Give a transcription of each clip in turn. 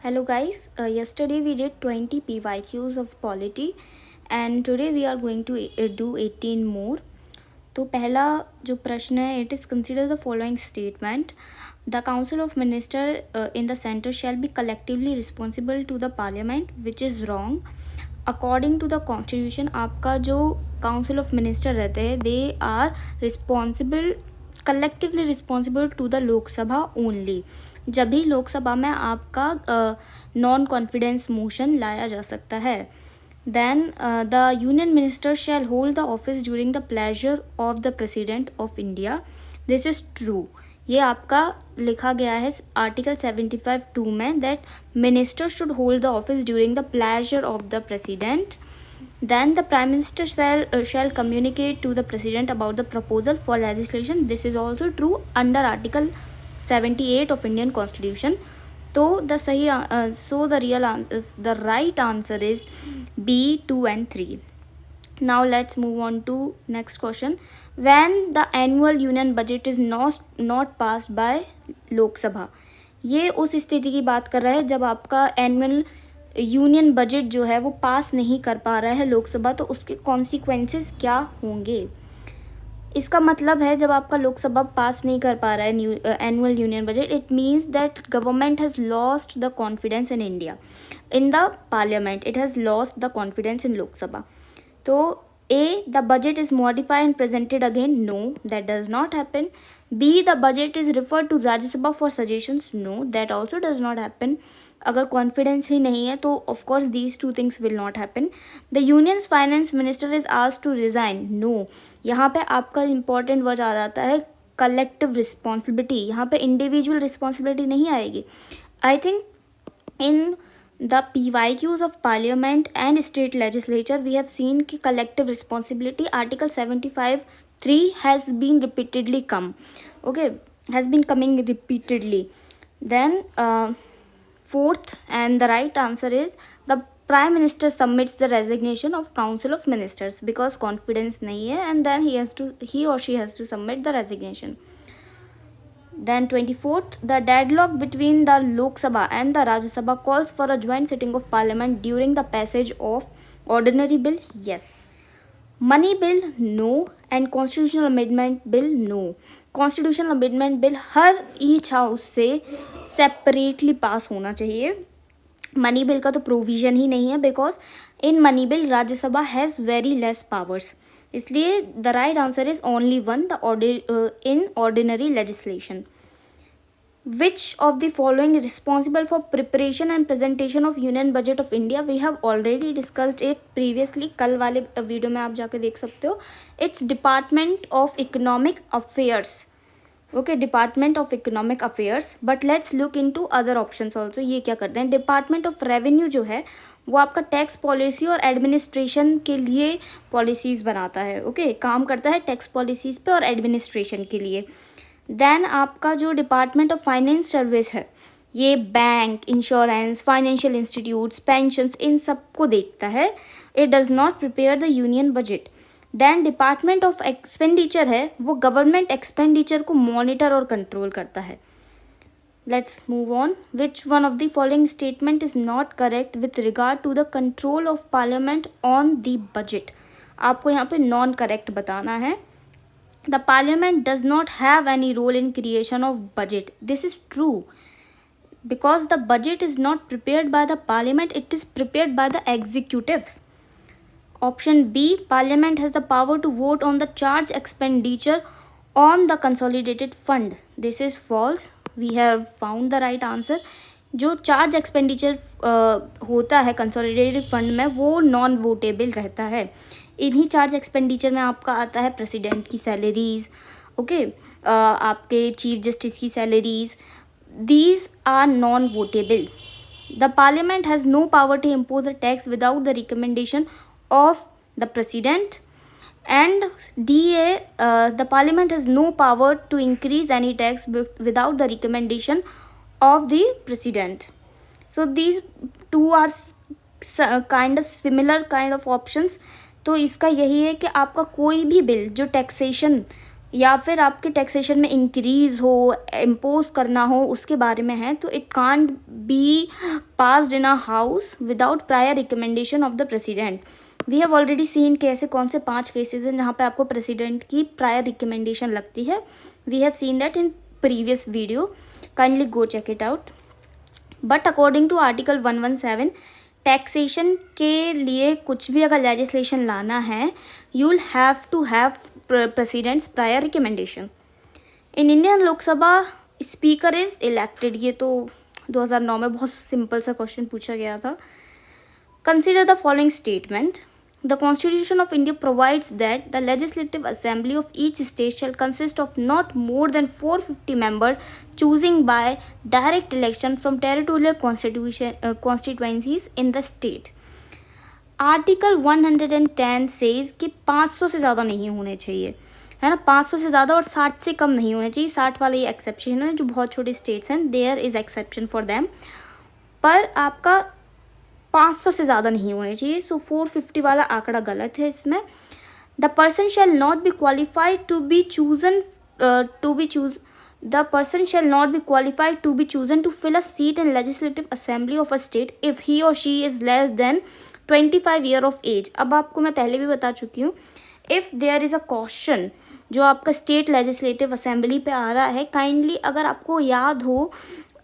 Hello guys, yesterday we did 20 PYQs of polity and today we are going to do 18 more. तो पहला जो प्रश्न है, it is consider the following statement. The Council of Minister in the center shall be collectively responsible to the Parliament, which is wrong. According to the Constitution, आपका जो Council of Minister रहते हैं, they are responsible, collectively responsible to the लोक सभा only. जब भी लोकसभा में आपका नॉन कॉन्फिडेंस मोशन लाया जा सकता है. Then the union minister shall hold the office during the pleasure of the president of India. This is true. ये आपका लिखा गया है आर्टिकल 75(2) में, that minister should hold the office during the pleasure of the president. Then the Prime Minister shall communicate to the President about the proposal for legislation. This is also true under Article 78 of Indian Constitution. तो the right answer is B, 2 and 3. Now let's move on to next question. When the annual union budget is not passed by Lok Sabha. ये उस स्थिति की बात कर रहा है जब आपका एनुअल यूनियन बजट जो है वो पास नहीं कर पा रहा है लोकसभा, तो उसके कॉन्सिक्वेंसेस क्या होंगे. इसका मतलब है जब आपका लोकसभा पास नहीं कर पा रहा है annual union budget, it means that government has lost the confidence in India, in the parliament. It has lost the confidence in Lok Sabha. तो A, the budget is modified and presented again. No, that does not happen. B, the budget is referred to Rajya Sabha for suggestions. No, that also does not happen. अगर confidence ही नहीं है तो of course these two things will not happen. The unions finance minister is asked to resign. No, यहाँ पे आपका important word आ जाता है कलेक्टिव रिस्पॉन्सिबिलिटी. यहाँ पे इंडिविजुअल रिस्पॉन्सिबिलिटी नहीं आएगी. I think in the PYQs of Parliament and State Legislature we have seen कि collective responsibility Article 75(3) has been repeatedly coming repeatedly. Then fourth and the right answer is the Prime Minister submits the resignation of Council of Ministers because confidence नहीं है, and then he or she has to submit the resignation. Then 24th, the deadlock between the Lok Sabha and the Rajya Sabha calls for a joint sitting of Parliament during the passage of ordinary bill. Yes. Money bill no, and constitutional amendment bill no. Constitutional amendment bill her each house से separately pass होना चाहिए. Money bill का तो provision ही नहीं है because in money bill Rajya Sabha has very less powers. इसलिए the right answer is only one, the in ordinary legislation. Which of the following is responsible for preparation and presentation of Union Budget of India? We have already discussed it previously. कल वाले video में आप जाके देख सकते हो. It's Department of Economic Affairs. Okay, Department of Economic Affairs. But let's look into other options also. ये क्या करते हैं, Department of Revenue जो है वो आपका टैक्स पॉलिसी और एडमिनिस्ट्रेशन के लिए पॉलिसीज़ बनाता है. ओके, काम करता है टैक्स पॉलिसीज़ पे और एडमिनिस्ट्रेशन के लिए. देन आपका जो डिपार्टमेंट ऑफ फाइनेंस सर्विस है ये bank, insurance, financial institutes, pensions, इन सब को देखता है. It does not prepare the union budget. Then department of expenditure है वो गवर्नमेंट एक्सपेंडिचर को मॉनिटर और कंट्रोल करता है. Let's move on. Which one of the following statement is not correct with regard to the control of parliament on the budget. आपको यहाँ पे non correct बताना है. The Parliament does not have any role in creation of budget. This is true because the budget is not prepared by the Parliament, it is prepared by the executives. Option B, Parliament has the power to vote on the charge expenditure on the consolidated fund. This is false. We have found the right answer. जो charge expenditure होता है consolidated fund में वो non votable रहता है. इन्हीं charge expenditure में आपका आता है प्रेसिडेंट की सैलरीज, ओके, आपके चीफ जस्टिस की salaries. These are non votable. The parliament has no power to impose a tax without the recommendation of the president. And DA, the Parliament has no power to increase any tax without the recommendation of the President. So these two are kind of similar kind of options. तो इसका यही है कि आपका कोई भी bill जो taxation या फिर आपके टैक्सेशन में इंक्रीज हो, इम्पोज करना हो, उसके बारे में है, तो it can't be passed in a house without prior recommendation of the president. We have already seen कि ऐसे कौन से 5 केसेस हैं जहाँ पे आपको प्रेसिडेंट की प्रायर रिकमेंडेशन लगती है. We have seen that in previous video, kindly go check it out. But according to article 117, taxation के लिए कुछ भी अगर लेजिस्लेशन लाना है, you will have to have president's prior recommendation. In Indian Lok Sabha speaker is elected. ये तो 2009 में बहुत सिंपल सा क्वेश्चन पूछा गया था. Consider the following statement. The Constitution of India provides that the Legislative Assembly of each state shall consist of not more than 450 members choosing by direct election from territorial constituencies in the state. Article 110 says कि 500 से ज़्यादा नहीं होने चाहिए, है ना. 500 से ज़्यादा और 60 से कम नहीं होने चाहिए. 60 वाला ये एक्सेप्शन है, जो बहुत छोटे स्टेट्स हैं, there is exception for them. पर आपका 500 से ज़्यादा नहीं होने चाहिए. सो 450 वाला आंकड़ा गलत है इसमें. The person shall not be qualified to be chosen the person shall not be qualified to be chosen to fill a seat in legislative assembly of a state if he or she is less than 25 year of age. अब आपको मैं पहले भी बता चुकी हूँ, if there is a question जो आपका स्टेट लेजिस्लेटिव असेंबली पे आ रहा है, काइंडली अगर आपको याद हो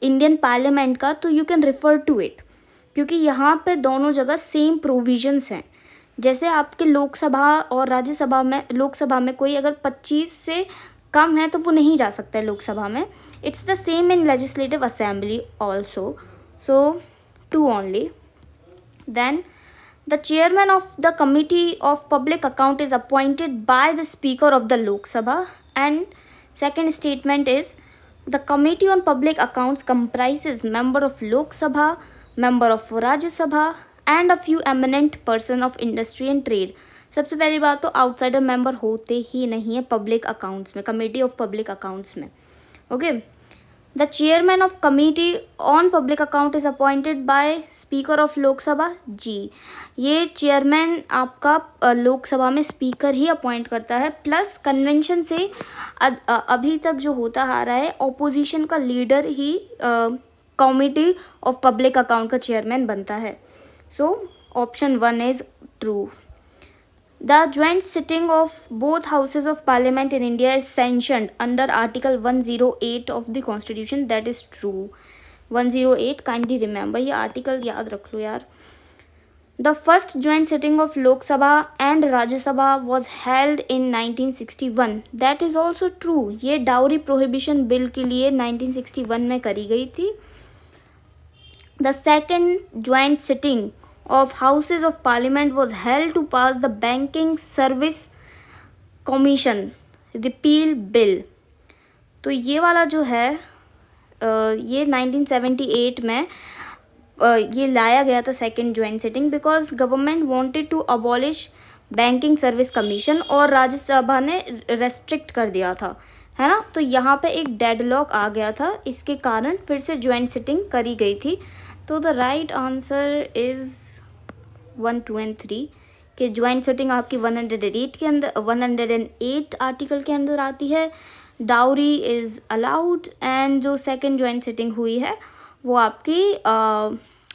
इंडियन पार्लियामेंट का, तो you can refer to it, क्योंकि यहाँ पे दोनों जगह सेम प्रोविजंस हैं. जैसे आपके लोकसभा और राज्यसभा में, लोकसभा में कोई अगर 25 से कम है तो वो नहीं जा सकता है लोकसभा में. It's the same in legislative assembly also. So 2 only. Then the chairman of the committee of public account is appointed by the speaker of the Lok Sabha. And second statement is the committee on public accounts comprises member of Lok Sabha, member of Rajya Sabha and a few eminent person of industry and trade. सबसे पहली बात तो outsider member होते ही नहीं है public accounts में, committee of public accounts में. Okay. The chairman of committee on public account is appointed by speaker of Lok Sabha. जी, ये चेयरमैन आपका लोकसभा में स्पीकर ही अपॉइंट करता है. प्लस कन्वेंशन से अभी तक जो होता आ रहा है, ऑपोजिशन का leader he committee of public account का चेयरमैन बनता है. So option 1 is true. The joint sitting of both houses of parliament in India is sanctioned under Article 108 of the Constitution. That is true. 108, kindly remember, ये article याद रख लो यार. The first joint sitting of Lok Sabha and Rajya Sabha was held in 1961. That is also true. ये dowry prohibition bill के लिए 1961 में करी गई थी. The second joint sitting of Houses of Parliament was held to pass the Banking Service Commission Repeal Bill. तो ये वाला जो है ये 1978 में ये लाया गया था second joint sitting, because government wanted to abolish banking service commission और राज्यसभा ने रेस्ट्रिक्ट कर दिया था, है ना. तो यहाँ पे एक डेडलॉक आ गया था, इसके कारण फिर से ज्वाइंट सिटिंग करी गई थी. तो the right answer is 1, 2 and 3 कि ज्वाइंट सिटिंग आपकी 108 के अंदर, 108 आर्टिकल के अंदर आती है. Dowry is allowed. एंड जो सेकंड ज्वाइंट सिटिंग हुई है वो आपकी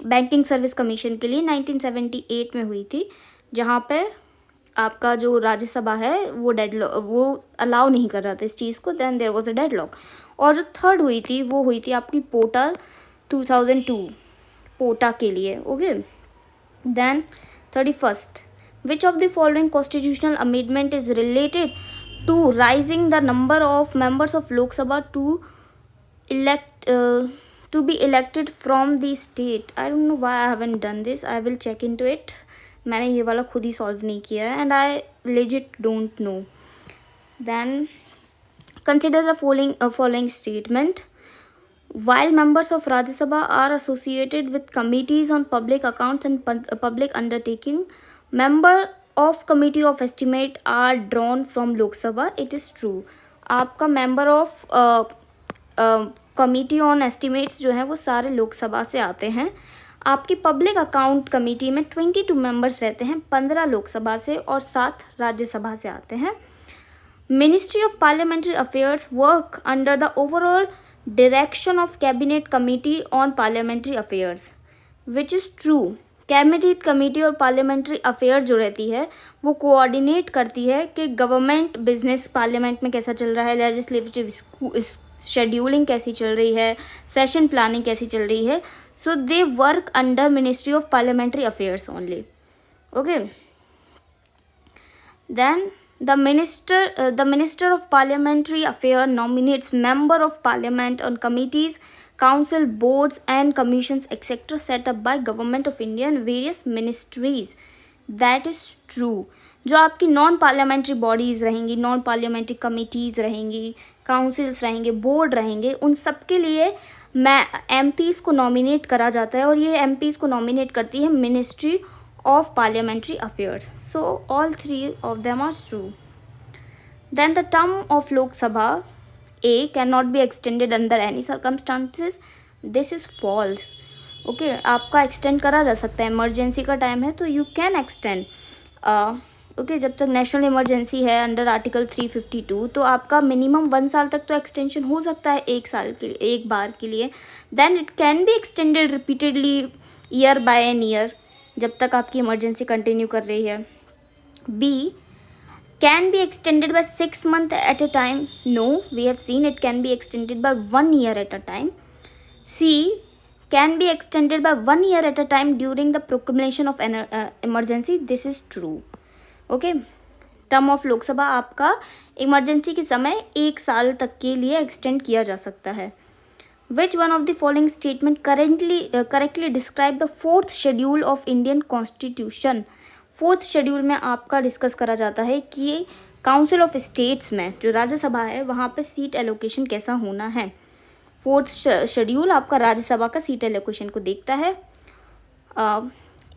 बैंकिंग सर्विस कमीशन के लिए 1978 में हुई थी, जहाँ पे आपका जो राज्यसभा है वो अलाउ नहीं कर रहा था इस चीज़ को. Then there was a deadlock. और जो थर्ड हुई थी वो हुई थी आपकी पोटा 2002 पोटा के लिए. Okay. Then 31st, which of the following constitutional amendment is related to raising the number of members of Lok Sabha to be elected from the state? I don't know why I haven't done this. I will check into it. मैंने ये वाला खुद ही solve नहीं किया है and I legit don't know. Then consider the following statement. While members of Rajya Sabha are associated with committees on public accounts and public undertaking, member of committee of estimate are drawn from Lok Sabha. It is true. आपका member of committee on estimates जो है वो सारे लोकसभा से आते हैं. आपकी public account committee में 22 मेंबर्स रहते हैं, 15 लोकसभा से और 7 राज्यसभा से आते हैं. Ministry of Parliamentary Affairs work under the overall direction of Cabinet Committee on Parliamentary Affairs, which is true. Cabinet committee और पार्लियामेंट्री अफेयर जो रहती है वो कोऑर्डिनेट करती है कि गवर्नमेंट बिजनेस पार्लियामेंट में कैसा चल रहा है, लेजिस्लेटिव शेड्यूलिंग कैसी चल रही है, सेशन प्लानिंग कैसी चल रही है. So they work under ministry of parliamentary affairs only. Okay. Then the minister of parliamentary affair nominates member of parliament on committees, council, boards and commissions etc. set up by government of India and various ministries. That is true. जो आपकी non parliamentary bodies रहेंगी, non parliamentary committees रहेंगी, councils रहेंगे, board रहेंगे, उन सब के लिए MPs को नॉमिनेट करा जाता है और ये MPs को नॉमिनेट करती है ministry of parliamentary affairs. So all three of them are true. Then the term of Lok Sabha A cannot be extended under any circumstances. This is false. Okay, आपका extend करा जा सकता है. Emergency का time है तो you can extend. Okay, जब तक नेशनल इमरजेंसी है अंडर आर्टिकल 352 तो आपका मिनिमम 1 साल तक तो एक्सटेंशन हो सकता है, 1 साल के लिए, एक बार के लिए. Then it can be extended repeatedly year by an year, जब तक आपकी इमरजेंसी कंटिन्यू कर रही है. B can be extended by 6 months at a time. No, we have seen it can be extended by 1 year at a time. C can be extended by 1 year at a time during the proclamation of emergency. This is true. Okay, term of Lok Sabha आपका emergency के समय 1 साल तक के लिए extend किया जा सकता है. Which one of the following statement correctly describe the 4th schedule of Indian Constitution? 4th schedule में आपका डिस्कस करा जाता है कि काउंसिल ऑफ स्टेट्स में जो राज्यसभा है वहाँ पे सीट एलोकेशन कैसा होना है. 4th शेड्यूल आपका राज्यसभा का सीट एलोकेशन को देखता है.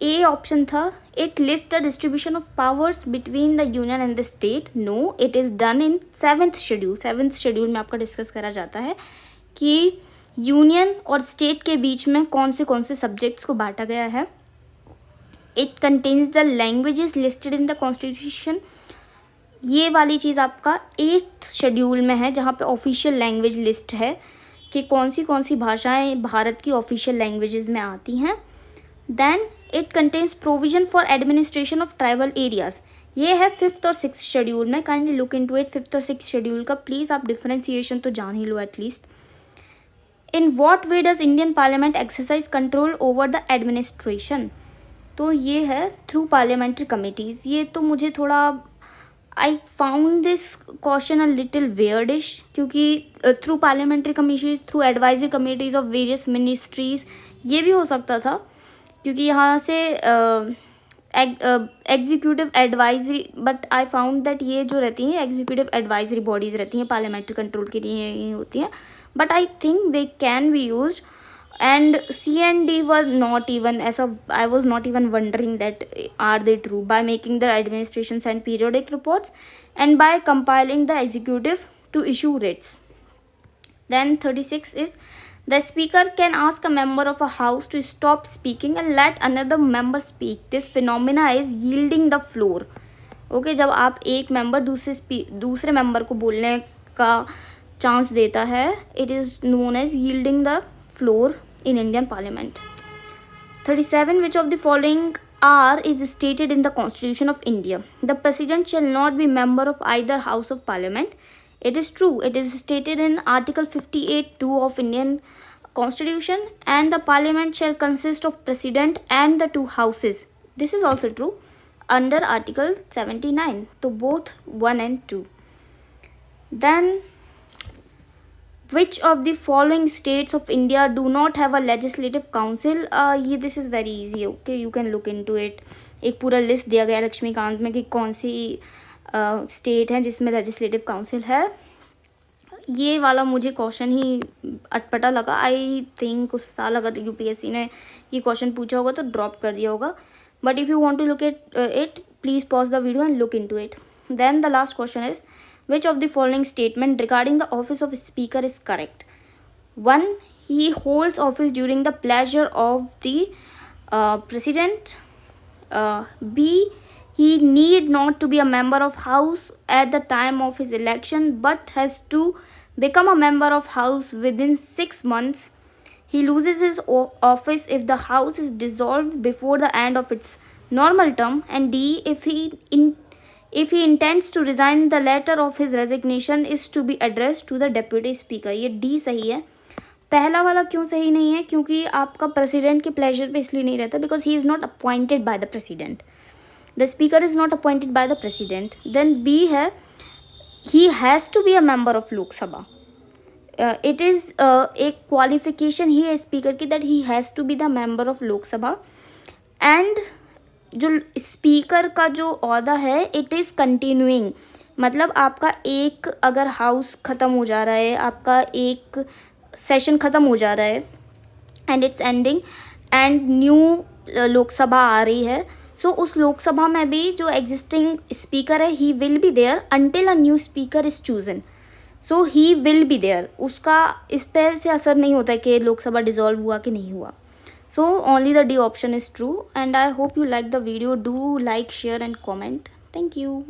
ए ऑप्शन था. It list the distribution of powers between the union and the state. No, it is done in 7th schedule. 7th schedule में आपका डिस्कस करा जाता है कि यूनियन और स्टेट के बीच में कौन से सब्जेक्ट्स को बांटा गया है. It contains the languages listed in the constitution. ये वाली चीज़ आपका 8th शेड्यूल में है जहाँ पे ऑफिशियल लैंग्वेज लिस्ट है कि कौन सी भाषाएं भारत की ऑफिशियल लैंग्वेजेस में आती हैं. Then it contains provision for administration of tribal areas. ये है 5th और 6th शेड्यूल में. Kindly look into it. 5th और 6th शेड्यूल का प्लीज़ आप डिफरेंशिएशन तो जान ही लो at least. In what way does Indian Parliament exercise control over the administration? तो ये है थ्रू पार्लियामेंट्री कमिटीज़. ये तो मुझे थोड़ा I found this question a little weirdish क्योंकि through parliamentary committees, through advisory committees of various ministries ये भी हो सकता था क्योंकि यहाँ से executive advisory, but I found that ये जो रहती हैं एग्जीक्यूटिव एडवाइजरी बॉडीज़ रहती हैं पार्लियामेंट्री कंट्रोल के लिए ही होती हैं. But I think they can be used, and C and D were not even as a. I was not even wondering that are they true by making the administration send periodic reports and by compiling the executive to issue writs. Then 36 is the speaker can ask a member of a house to stop speaking and let another member speak. This phenomena is yielding the floor. Okay, जब आप एक member दूसरे member को बोलने का chance देता है, it is known as yielding the floor in Indian parliament. 37 which of the following are is stated in the constitution of India. The president shall not be member of either house of parliament. It is true. It is stated in article 58(2) of Indian constitution and the parliament shall consist of president and the 2 houses. This is also true under article 79. तो both 1 and 2. Then which of the following states of India do not have a legislative council? ये this is very easy. Okay, you can look into it. एक पूरा list दिया गया लक्ष्मीकांत में कि कौन सी state है जिसमें लेजिस्लेटिव काउंसिल है. ये वाला मुझे क्वेश्चन ही अटपटा लगा. आई थिंक उस साल अगर यूपीएससी ने ये क्वेश्चन पूछा होगा तो ड्रॉप कर दिया होगा. But if you want to look at it please pause the video and look into it. Then the last question is which of the following statement regarding the office of speaker is correct? 1. He holds office during the pleasure of the president. B. he need not to be a member of house at the time of his election but has to become a member of house within 6 months. He loses his office if the house is dissolved before the end of its normal term. And D, if he intends to resign, the letter of his resignation is to be addressed to the deputy speaker. ये D सही है. पहला वाला क्यों सही नहीं है? क्योंकि आपका प्रेसिडेंट के प्लेजर पे इसलिए नहीं रहता, because he is not appointed by the president. The speaker is not appointed by the president. Then be है, he has to be a member of Lok Sabha. It is एक क्वालिफिकेशन ही है स्पीकर की, that he has to be the member of Lok Sabha. And जो speaker का जो ओहदा है, इट इज़ कंटिन्यूइंग. मतलब आपका एक अगर हाउस ख़त्म हो जा रहा है, आपका एक सेशन ख़त्म हो जा रहा है and it's ending and new Lok Sabha आ रही है, सो उस लोकसभा में भी जो एग्जिस्टिंग स्पीकर है, he will be there until a new speaker is chosen. So he will be there. उसका इस पर से असर नहीं होता है कि लोकसभा डिज़ोल्व हुआ कि नहीं हुआ. So only the D option is true. And I hope you like the video. Do like, share and comment. Thank you.